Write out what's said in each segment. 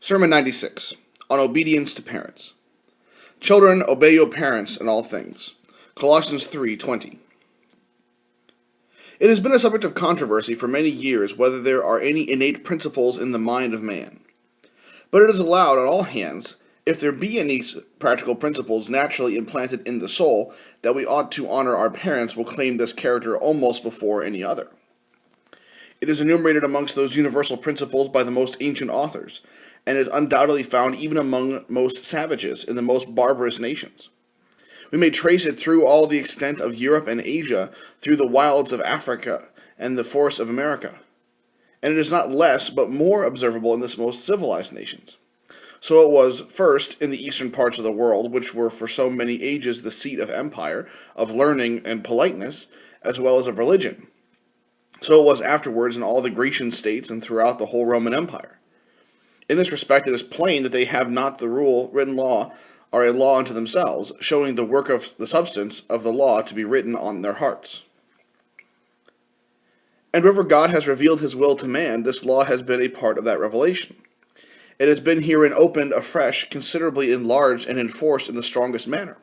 Sermon 96, on obedience to parents. Children, obey your parents in all things. Colossians 3:20. It has been a subject of controversy for many years whether there are any innate principles in the mind of man. But it is allowed on all hands, if there be any practical principles naturally implanted in the soul, that we ought to honor our parents will claim this character almost before any other. It is enumerated amongst those universal principles by the most ancient authors, and is undoubtedly found even among most savages in the most barbarous nations. We may trace it through all the extent of Europe and Asia, through the wilds of Africa and the forests of America. And it is not less, but more observable in the most civilized nations. So it was first in the eastern parts of the world, which were for so many ages the seat of empire, of learning and politeness, as well as of religion. So it was afterwards in all the Grecian states and throughout the whole Roman Empire. In this respect, it is plain that they have not the rule, written law, are a law unto themselves, showing the work of the substance of the law to be written on their hearts. And wherever God has revealed his will to man, this law has been a part of that revelation. It has been herein opened afresh, considerably enlarged and enforced in the strongest manner.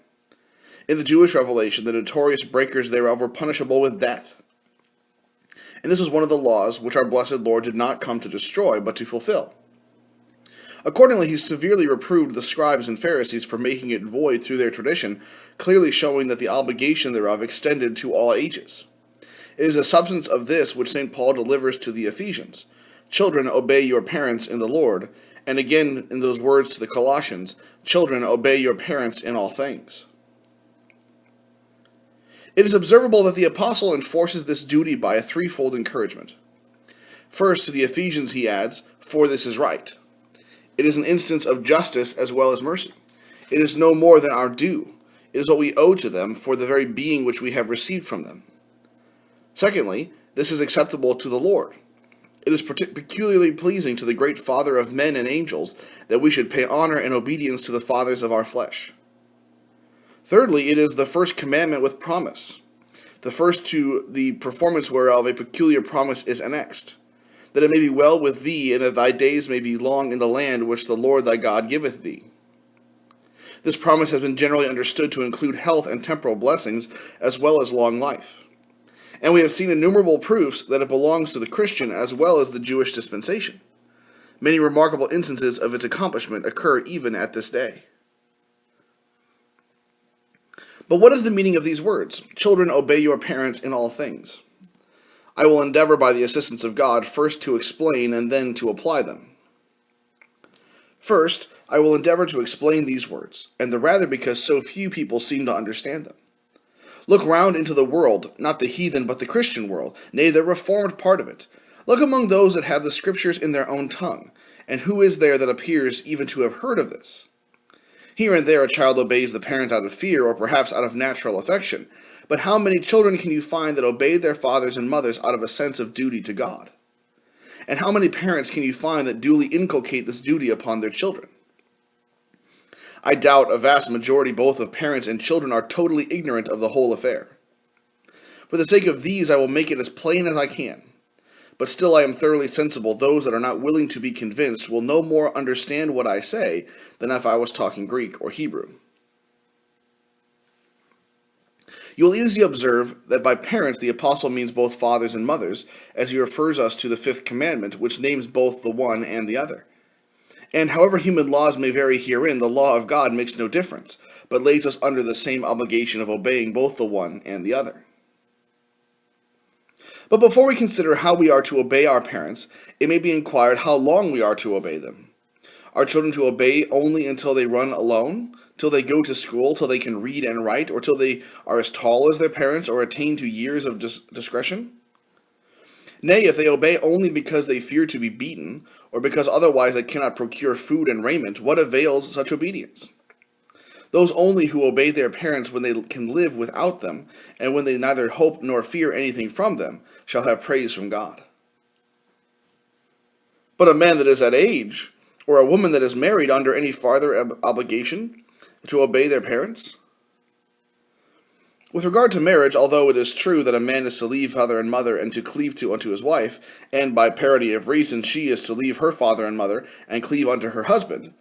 In the Jewish revelation, the notorious breakers thereof were punishable with death. And this was one of the laws which our blessed Lord did not come to destroy, but to fulfill. Accordingly, he severely reproved the scribes and Pharisees for making it void through their tradition, clearly showing that the obligation thereof extended to all ages. It is the substance of this which St. Paul delivers to the Ephesians. Children, obey your parents in the Lord, and again in those words to the Colossians, children, obey your parents in all things. It is observable that the apostle enforces this duty by a threefold encouragement. First, to the Ephesians he adds, for this is right. It is an instance of justice as well as mercy. It is no more than our due. It is what we owe to them for the very being which we have received from them. Secondly, this is acceptable to the Lord. It is peculiarly pleasing to the great Father of men and angels that we should pay honor and obedience to the fathers of our flesh. Thirdly, it is the first commandment with promise. The first to the performance whereof a peculiar promise is annexed, that it may be well with thee, and that thy days may be long in the land which the Lord thy God giveth thee. This promise has been generally understood to include health and temporal blessings, as well as long life. And we have seen innumerable proofs that it belongs to the Christian as well as the Jewish dispensation. Many remarkable instances of its accomplishment occur even at this day. But what is the meaning of these words? Children, obey your parents in all things. I will endeavor by the assistance of God first to explain and then to apply them. First, I will endeavor to explain these words, and the rather because so few people seem to understand them. Look round into the world, not the heathen but the Christian world, nay, the reformed part of it. Look among those that have the Scriptures in their own tongue, and who is there that appears even to have heard of this? Here and there a child obeys the parents out of fear, or perhaps out of natural affection, but how many children can you find that obey their fathers and mothers out of a sense of duty to God? And how many parents can you find that duly inculcate this duty upon their children? I doubt a vast majority both of parents and children are totally ignorant of the whole affair. For the sake of these I will make it as plain as I can. But still I am thoroughly sensible those that are not willing to be convinced will no more understand what I say than if I was talking Greek or Hebrew. You will easily observe that by parents the apostle means both fathers and mothers, as he refers us to the fifth commandment, which names both the one and the other. And however human laws may vary herein, the law of God makes no difference, but lays us under the same obligation of obeying both the one and the other. But before we consider how we are to obey our parents, it may be inquired how long we are to obey them. Are children to obey only until they run alone, till they go to school, till they can read and write, or till they are as tall as their parents or attain to years of discretion? Nay, if they obey only because they fear to be beaten, or because otherwise they cannot procure food and raiment, what avails such obedience? Those only who obey their parents when they can live without them, and when they neither hope nor fear anything from them, shall have praise from God. But a man that is at age, or a woman that is married under any farther obligation to obey their parents? With regard to marriage, although it is true that a man is to leave father and mother and to cleave to unto his wife, and by parity of reason she is to leave her father and mother and cleave unto her husband,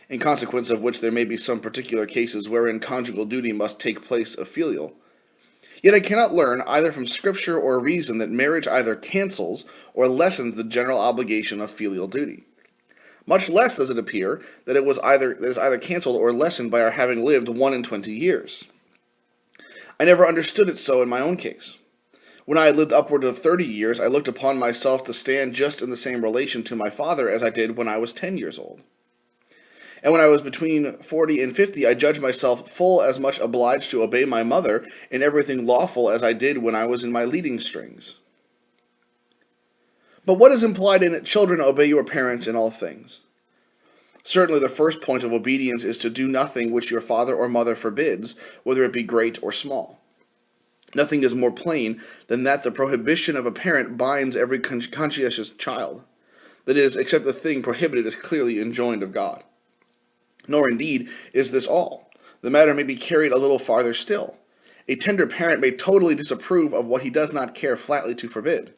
in consequence of which there may be some particular cases wherein conjugal duty must take place of filial, yet I cannot learn either from Scripture or reason that marriage either cancels or lessens the general obligation of filial duty. Much less does it appear that it is either cancelled or lessened by our having lived 1 and 20 years. I never understood it so in my own case. When I had lived upward of 30 years, I looked upon myself to stand just in the same relation to my father as I did when I was 10 years old. And when I was between 40 and 50, I judged myself full as much obliged to obey my mother in everything lawful as I did when I was in my leading strings. But what is implied in it, children, obey your parents in all things? Certainly the first point of obedience is to do nothing which your father or mother forbids, whether it be great or small. Nothing is more plain than that the prohibition of a parent binds every conscientious child. That is, except the thing prohibited is clearly enjoined of God. Nor indeed is this all. The matter may be carried a little farther still. A tender parent may totally disapprove of what he does not care flatly to forbid.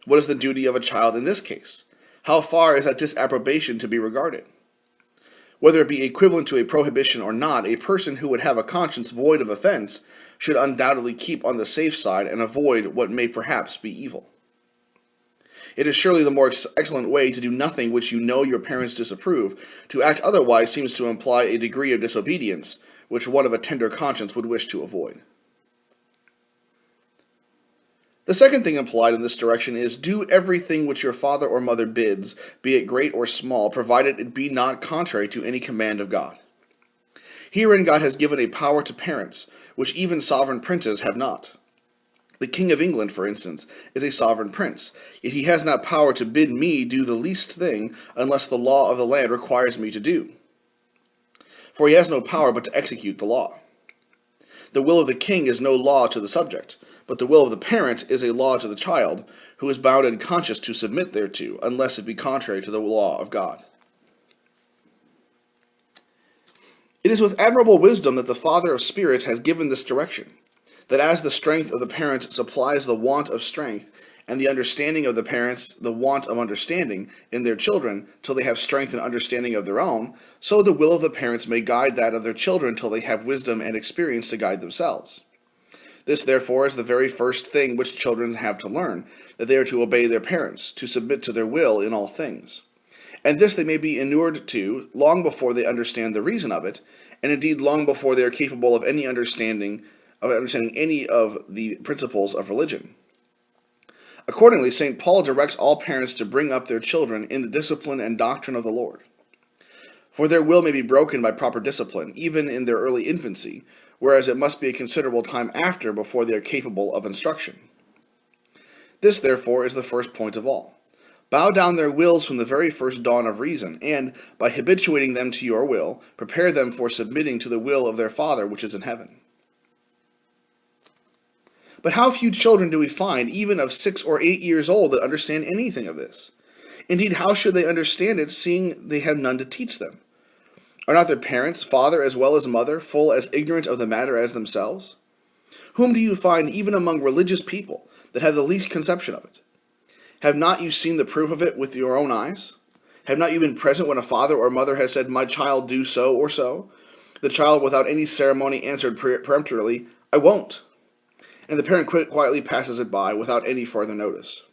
What is the duty of a child in this case? How far is that disapprobation to be regarded? Whether it be equivalent to a prohibition or not, a person who would have a conscience void of offense should undoubtedly keep on the safe side and avoid what may perhaps be evil. It is surely the more excellent way to do nothing which you know your parents disapprove. To act otherwise seems to imply a degree of disobedience, which one of a tender conscience would wish to avoid. The second thing implied in this direction is, do everything which your father or mother bids, be it great or small, provided it be not contrary to any command of God. Herein God has given a power to parents, which even sovereign princes have not. The King of England, for instance, is a sovereign prince, yet he has not power to bid me do the least thing unless the law of the land requires me to do. For he has no power but to execute the law. The will of the king is no law to the subject, but the will of the parent is a law to the child, who is bound and conscious to submit thereto, unless it be contrary to the law of God. It is with admirable wisdom that the Father of spirits has given this direction, that as the strength of the parents supplies the want of strength, and the understanding of the parents the want of understanding in their children, till they have strength and understanding of their own, so the will of the parents may guide that of their children till they have wisdom and experience to guide themselves. This, therefore, is the very first thing which children have to learn, that they are to obey their parents, to submit to their will in all things. And this they may be inured to long before they understand the reason of it, and indeed long before they are capable of understanding any of the principles of religion. Accordingly, St. Paul directs all parents to bring up their children in the discipline and doctrine of the Lord. For their will may be broken by proper discipline, even in their early infancy, whereas it must be a considerable time after before they are capable of instruction. This, therefore, is the first point of all. Bow down their wills from the very first dawn of reason, and, by habituating them to your will, prepare them for submitting to the will of their Father which is in heaven. But how few children do we find, even of 6 or 8 years old, that understand anything of this? Indeed, how should they understand it, seeing they have none to teach them? Are not their parents, father as well as mother, full as ignorant of the matter as themselves? Whom do you find, even among religious people, that have the least conception of it? Have not you seen the proof of it with your own eyes? Have not you been present when a father or mother has said, "My child, do so or so"? The child, without any ceremony, answered peremptorily, "I won't." And the parent quietly passes it by, without any further notice.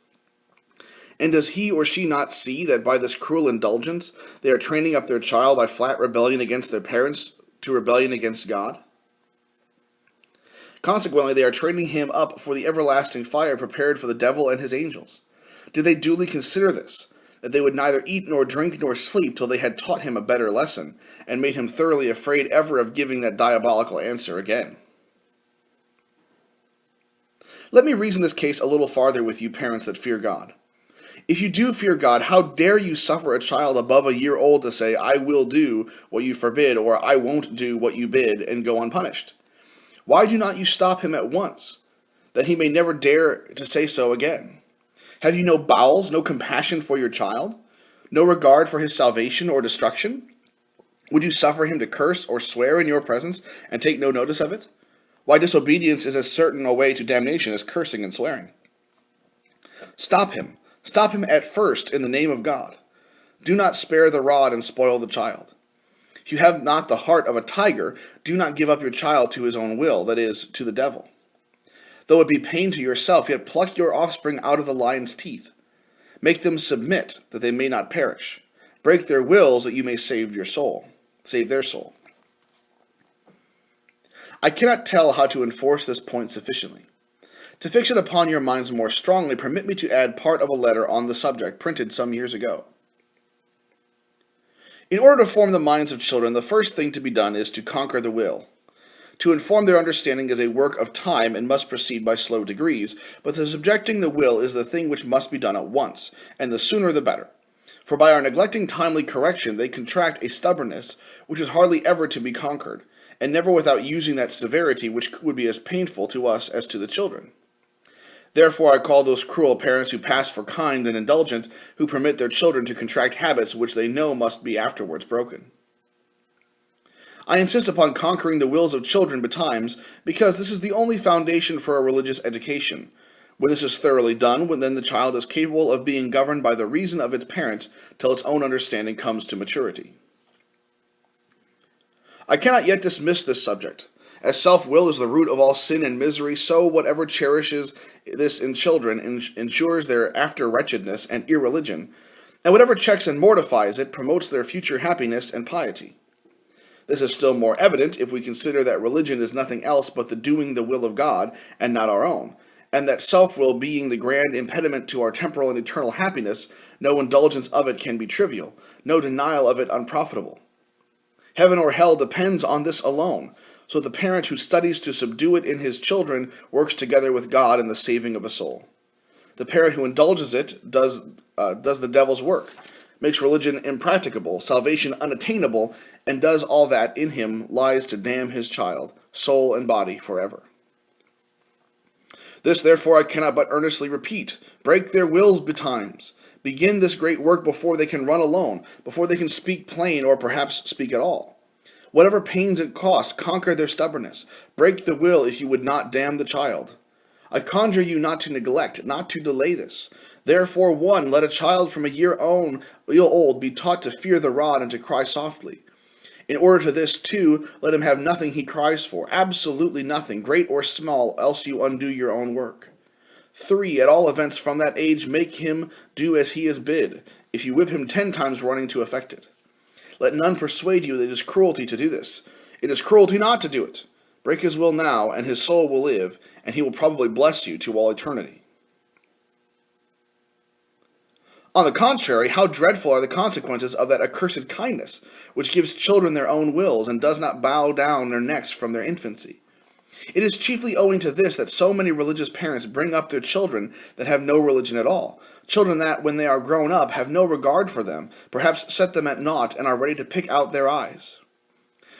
And does he or she not see that by this cruel indulgence they are training up their child by flat rebellion against their parents to rebellion against God? Consequently, they are training him up for the everlasting fire prepared for the devil and his angels. Did they duly consider this, that they would neither eat nor drink nor sleep till they had taught him a better lesson, and made him thoroughly afraid ever of giving that diabolical answer again? Let me reason this case a little farther with you parents that fear God. If you do fear God, how dare you suffer a child above a year old to say, "I will do what you forbid," or "I won't do what you bid," and go unpunished? Why do not you stop him at once, that he may never dare to say so again? Have you no bowels, no compassion for your child, no regard for his salvation or destruction? Would you suffer him to curse or swear in your presence, and take no notice of it? Why disobedience is as certain a way to damnation as cursing and swearing. Stop him. Stop him at first in the name of God. Do not spare the rod and spoil the child. If you have not the heart of a tiger, do not give up your child to his own will, that is, to the devil. Though it be pain to yourself, yet pluck your offspring out of the lion's teeth. Make them submit, that they may not perish. Break their wills, that you may save their soul. I cannot tell how to enforce this point sufficiently. To fix it upon your minds more strongly, permit me to add part of a letter on the subject printed some years ago. In order to form the minds of children, the first thing to be done is to conquer the will. To inform their understanding is a work of time and must proceed by slow degrees, but the subjecting the will is the thing which must be done at once, and the sooner the better. For by our neglecting timely correction, they contract a stubbornness which is hardly ever to be conquered, and never without using that severity which would be as painful to us as to the children. Therefore I call those cruel parents who pass for kind and indulgent, who permit their children to contract habits which they know must be afterwards broken. I insist upon conquering the wills of children betimes, because this is the only foundation for a religious education. When this is thoroughly done, then the child is capable of being governed by the reason of its parent till its own understanding comes to maturity. I cannot yet dismiss this subject. As self-will is the root of all sin and misery, so whatever cherishes this in children ensures their after wretchedness and irreligion, and whatever checks and mortifies it promotes their future happiness and piety. This is still more evident if we consider that religion is nothing else but the doing the will of God and not our own, and that self-will being the grand impediment to our temporal and eternal happiness, no indulgence of it can be trivial, no denial of it unprofitable. Heaven or hell depends on this alone, so the parent who studies to subdue it in his children works together with God in the saving of a soul. The parent who indulges it does the devil's work, makes religion impracticable, salvation unattainable, and does all that in him lies to damn his child, soul and body, forever. This, therefore, I cannot but earnestly repeat. Break their wills betimes. Begin this great work before they can run alone, before they can speak plain or perhaps speak at all. Whatever pains it cost, conquer their stubbornness. Break the will if you would not damn the child. I conjure you not to neglect, not to delay this. Therefore, 1, let a child from a year old be taught to fear the rod and to cry softly. In order to this, 2, let him have nothing he cries for, absolutely nothing, great or small, else you undo your own work. 3, at all events from that age make him do as he is bid, if you whip him 10 times running to effect it. Let none persuade you that it is cruelty to do this. It is cruelty not to do it. Break his will now, and his soul will live, and he will probably bless you to all eternity. On the contrary, how dreadful are the consequences of that accursed kindness, which gives children their own wills, and does not bow down their necks from their infancy. It is chiefly owing to this that so many religious parents bring up their children that have no religion at all, children that, when they are grown up, have no regard for them, perhaps set them at naught, and are ready to pick out their eyes.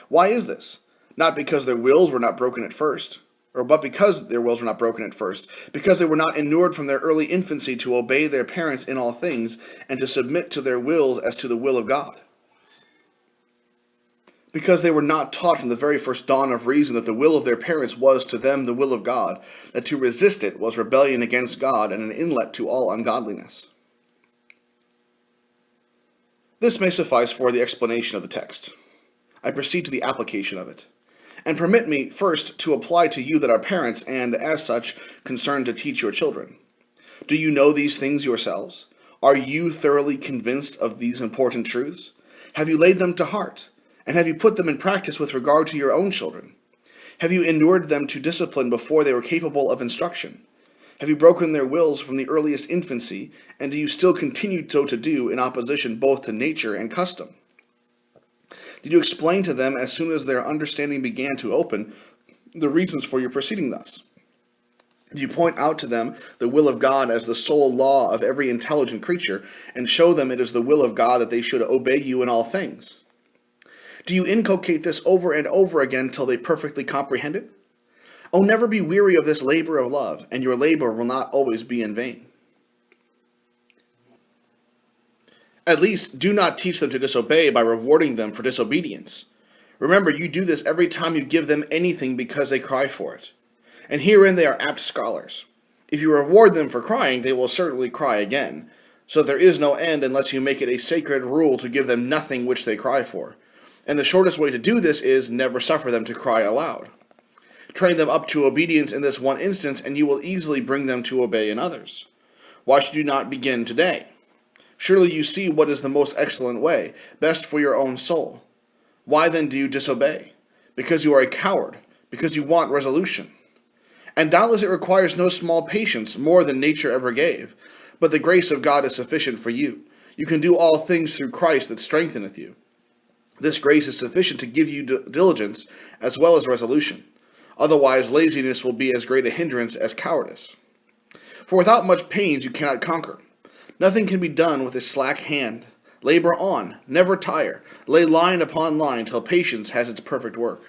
Why is this? Not because their wills were not broken at first, because they were not inured from their early infancy to obey their parents in all things, and to submit to their wills as to the will of God. Because they were not taught from the very first dawn of reason that the will of their parents was to them the will of God, that to resist it was rebellion against God and an inlet to all ungodliness. This may suffice for the explanation of the text. I proceed to the application of it. And permit me first to apply to you that are parents, and, as such, concerned to teach your children. Do you know these things yourselves? Are you thoroughly convinced of these important truths? Have you laid them to heart? And have you put them in practice with regard to your own children? Have you inured them to discipline before they were capable of instruction? Have you broken their wills from the earliest infancy, and do you still continue so to do in opposition both to nature and custom? Did you explain to them, as soon as their understanding began to open, the reasons for your proceeding thus? Did you point out to them the will of God as the sole law of every intelligent creature, and show them it is the will of God that they should obey you in all things? Do you inculcate this over and over again till they perfectly comprehend it? Oh, never be weary of this labor of love, and your labor will not always be in vain. At least, do not teach them to disobey by rewarding them for disobedience. Remember, you do this every time you give them anything because they cry for it. And herein they are apt scholars. If you reward them for crying, they will certainly cry again. So there is no end unless you make it a sacred rule to give them nothing which they cry for. And the shortest way to do this is never suffer them to cry aloud. Train them up to obedience in this one instance, and you will easily bring them to obey in others. Why should you not begin today? Surely you see what is the most excellent way, best for your own soul. Why then do you disobey? Because you are a coward, because you want resolution. And doubtless it requires no small patience, more than nature ever gave. But the grace of God is sufficient for you. You can do all things through Christ that strengtheneth you. This grace is sufficient to give you diligence as well as resolution. Otherwise, laziness will be as great a hindrance as cowardice. For without much pains you cannot conquer. Nothing can be done with a slack hand. Labor on, never tire. Lay line upon line till patience has its perfect work.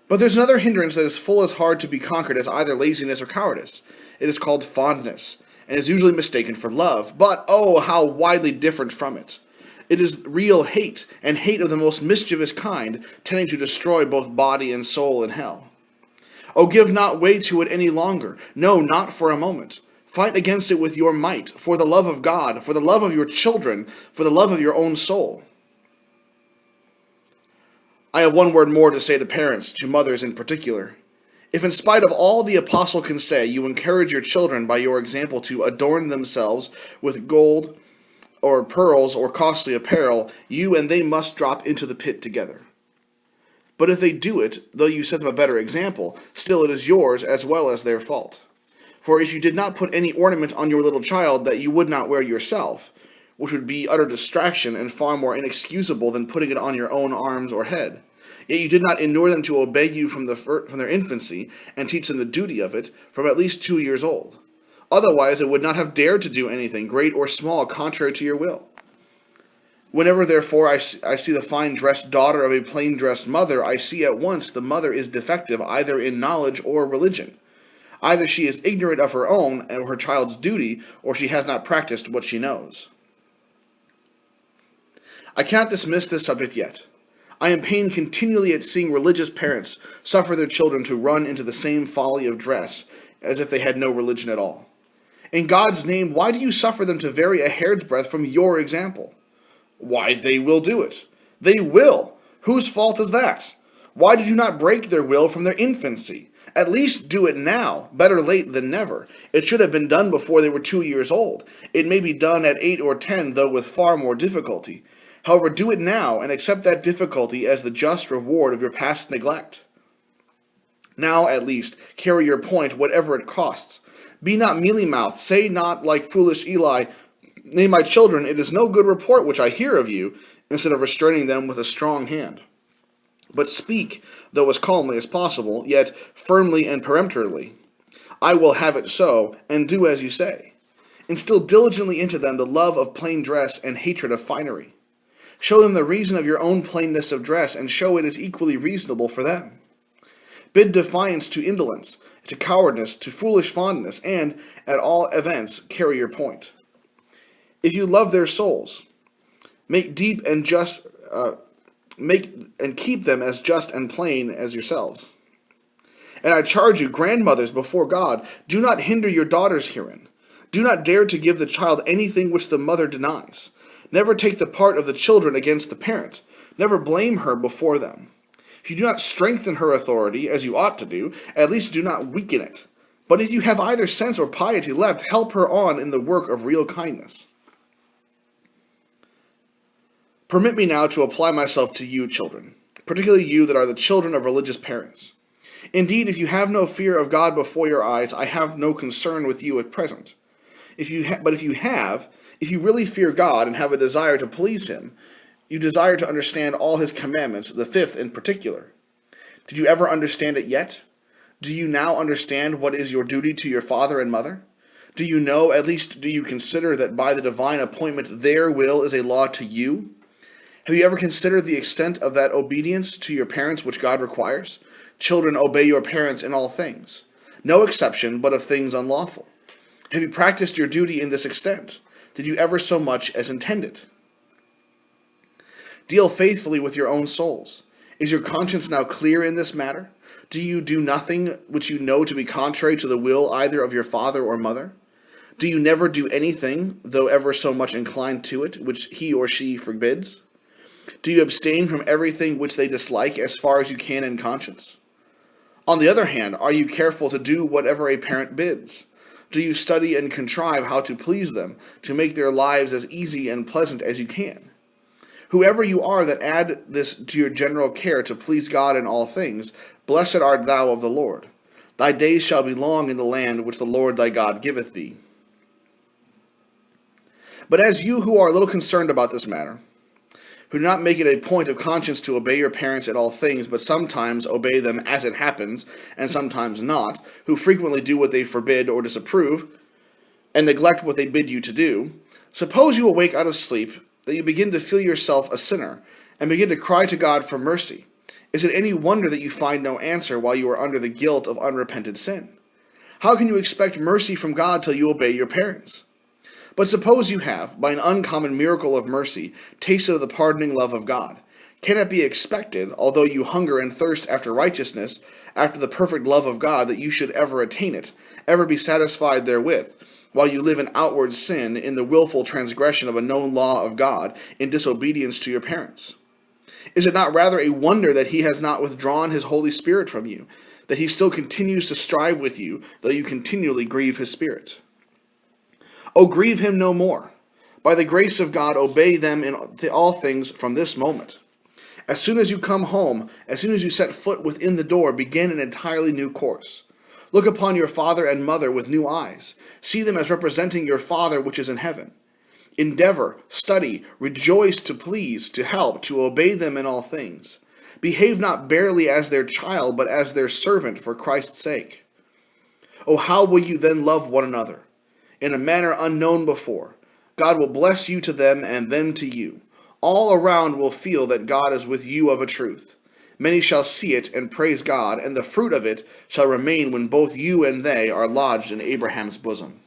But there's another hindrance that is full as hard to be conquered as either laziness or cowardice. It is called fondness, and is usually mistaken for love, but oh, how widely different from it. It is real hate, and hate of the most mischievous kind, tending to destroy both body and soul in hell. Oh, give not way to it any longer, no, not for a moment. Fight against it with your might, for the love of God, for the love of your children, for the love of your own soul. I have one word more to say to parents, to mothers in particular. If in spite of all the apostle can say, you encourage your children by your example to adorn themselves with gold or pearls or costly apparel, you and they must drop into the pit together. But if they do it, though you set them a better example, still it is yours as well as their fault. For if you did not put any ornament on your little child that you would not wear yourself, which would be utter distraction and far more inexcusable than putting it on your own arms or head, yet you did not inure them to obey you from their infancy, and teach them the duty of it from at least 2 years old. Otherwise, they would not have dared to do anything, great or small, contrary to your will. Whenever, therefore, I see the fine-dressed daughter of a plain-dressed mother, I see at once the mother is defective either in knowledge or religion. Either she is ignorant of her own and her child's duty, or she has not practiced what she knows. I cannot dismiss this subject yet. I am pained continually at seeing religious parents suffer their children to run into the same folly of dress as if they had no religion at all. In God's name, why do you suffer them to vary a hair's breadth from your example? Why, they will do it. They will. Whose fault is that? Why did you not break their will from their infancy? At least do it now. Better late than never. It should have been done before they were 2 years old. It may be done at 8 or 10, though with far more difficulty. However, do it now, and accept that difficulty as the just reward of your past neglect. Now, at least, carry your point, whatever it costs. Be not mealy-mouthed. Say not, like foolish Eli, Nay, my children, it is no good report which I hear of you, instead of restraining them with a strong hand. But speak, though as calmly as possible, yet firmly and peremptorily. I will have it so, and do as you say. Instill diligently into them the love of plain dress and hatred of finery. Show them the reason of your own plainness of dress, and show it is equally reasonable for them. Bid defiance to indolence, to cowardice, to foolish fondness, and, at all events, carry your point. If you love their souls, make deep and just, keep them as just and plain as yourselves. And I charge you, grandmothers, before God, do not hinder your daughters herein. Do not dare to give the child anything which the mother denies. Never take the part of the children against the parent. Never blame her before them. If you do not strengthen her authority, as you ought to do, at least do not weaken it. But if you have either sense or piety left, help her on in the work of real kindness. Permit me now to apply myself to you, children, particularly you that are the children of religious parents. Indeed, if you have no fear of God before your eyes, I have no concern with you at present. If you really fear God and have a desire to please Him, you desire to understand all His commandments, the fifth in particular. Did you ever understand it yet? Do you now understand what is your duty to your father and mother? Do you know, at least do you consider that by the divine appointment their will is a law to you? Have you ever considered the extent of that obedience to your parents which God requires? Children, obey your parents in all things. No exception, but of things unlawful. Have you practiced your duty in this extent? Did you ever so much as intend it? Deal faithfully with your own souls. Is your conscience now clear in this matter? Do you do nothing which you know to be contrary to the will either of your father or mother? Do you never do anything, though ever so much inclined to it, which he or she forbids? Do you abstain from everything which they dislike as far as you can in conscience? On the other hand, are you careful to do whatever a parent bids? Do you study and contrive how to please them, to make their lives as easy and pleasant as you can? Whoever you are that add this to your general care to please God in all things, blessed art thou of the Lord. Thy days shall be long in the land which the Lord thy God giveth thee. But as you who are a little concerned about this matter, who do not make it a point of conscience to obey your parents in all things, but sometimes obey them as it happens, and sometimes not, who frequently do what they forbid or disapprove, and neglect what they bid you to do, suppose you awake out of sleep, that you begin to feel yourself a sinner, and begin to cry to God for mercy. Is it any wonder that you find no answer while you are under the guilt of unrepented sin? How can you expect mercy from God till you obey your parents? But suppose you have, by an uncommon miracle of mercy, tasted of the pardoning love of God. Can it be expected, although you hunger and thirst after righteousness, after the perfect love of God, that you should ever attain it, ever be satisfied therewith, while you live in outward sin, in the wilful transgression of a known law of God, in disobedience to your parents? Is it not rather a wonder that he has not withdrawn his Holy Spirit from you, that he still continues to strive with you, though you continually grieve his Spirit? O grieve him no more. By the grace of God, obey them in all things from this moment. As soon as you come home, as soon as you set foot within the door, begin an entirely new course. Look upon your father and mother with new eyes. See them as representing your Father which is in heaven. Endeavor, study, rejoice to please, to help, to obey them in all things. Behave not barely as their child, but as their servant for Christ's sake. Oh, how will you then love one another? In a manner unknown before. God will bless you to them and them to you. All around will feel that God is with you of a truth. Many shall see it and praise God, and the fruit of it shall remain when both you and they are lodged in Abraham's bosom.